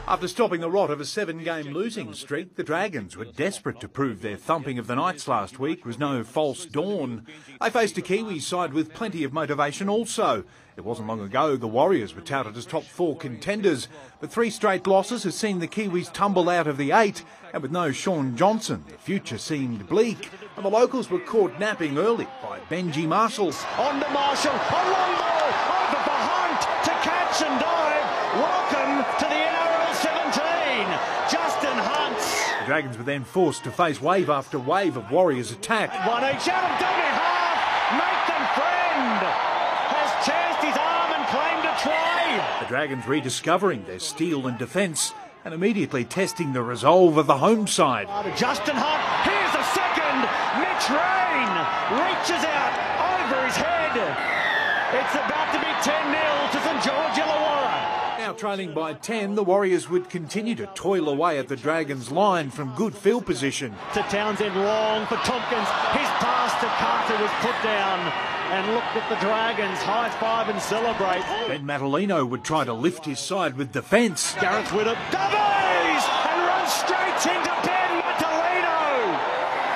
After stopping the rot of a 7-game losing streak, the Dragons were desperate to prove their thumping of the Knights last week was no false dawn. They faced a Kiwis side with plenty of motivation also. It wasn't long ago the Warriors were touted as top 4 contenders, but 3 straight losses has seen the Kiwis tumble out of the 8, and with no Sean Johnson, the future seemed bleak, and the locals were caught napping early by Benji Marshall. On to Marshall, a long ball, over for Hunt to catch and dive. Welcome to the NRL 17, Justin Hunt. The Dragons were then forced to face wave after wave of Warriors attack. One each out of dummy half, Nathan Friend has chanced his arm and claimed a try. The Dragons rediscovering their steel and defence and immediately testing the resolve of the home side. Justin Hunt, here's a second. Mitch Rain reaches out over his head. It's about to be 10-0 to St George Illawarra. Now trailing by 10, the Warriors would continue to toil away at the Dragons' line from good field position. To Townsend, long for Tompkins. His pass to Carter was put down. And look at the Dragons high five and celebrate. Then Matalino would try to lift his side with defence. Gareth Widdop doubles and runs straight into Ben Matalino.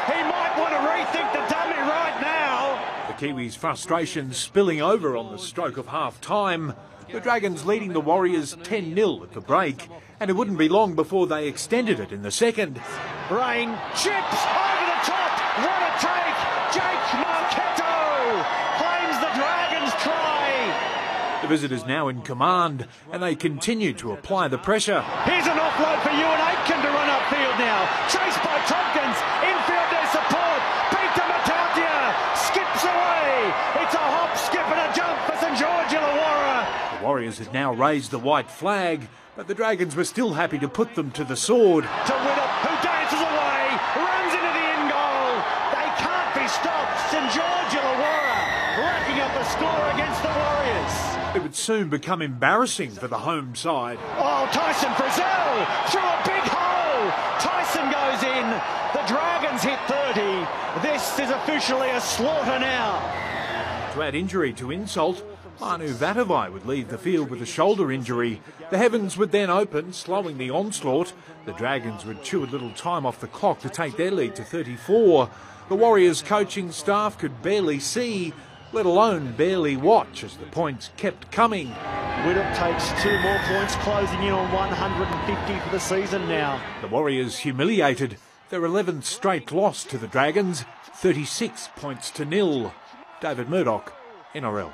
He might want to rethink the dummy right now. The Kiwis' frustration spilling over on the stroke of half-time. The Dragons leading the Warriors 10-0 at the break, and it wouldn't be long before they extended it in the second. Rain chips over the top. What a take! Jake Marchetto claims the Dragons try. The visitors now in command, and they continue to apply the pressure. Here's an offload for Ewan Aitken to run upfield now. Chased by Tompkins. Infield their support. Peter Matautia skips away. It's a hop, skip and a jump for St George Illawarra. The Warriors had now raised the white flag, but the Dragons were still happy to put them to the sword. To Widdop, who dances away, runs into the in goal. They can't be stopped. St George Illawarra racking up a score against the Warriors. It would soon become embarrassing for the home side. Oh, Tyson Frizzell through a big hole. Tyson goes in. The Dragons hit 30. This is officially a slaughter now. To add injury to insult, Manu Vatavai would leave the field with a shoulder injury. The heavens would then open, slowing the onslaught. The Dragons would chew a little time off the clock to take their lead to 34. The Warriors' coaching staff could barely see, let alone barely watch, as the points kept coming. Widdop takes 2 more points, closing in on 150 for the season now. The Warriors humiliated. Their 11th straight loss to the Dragons, 36 points to 0. David Murdoch, NRL.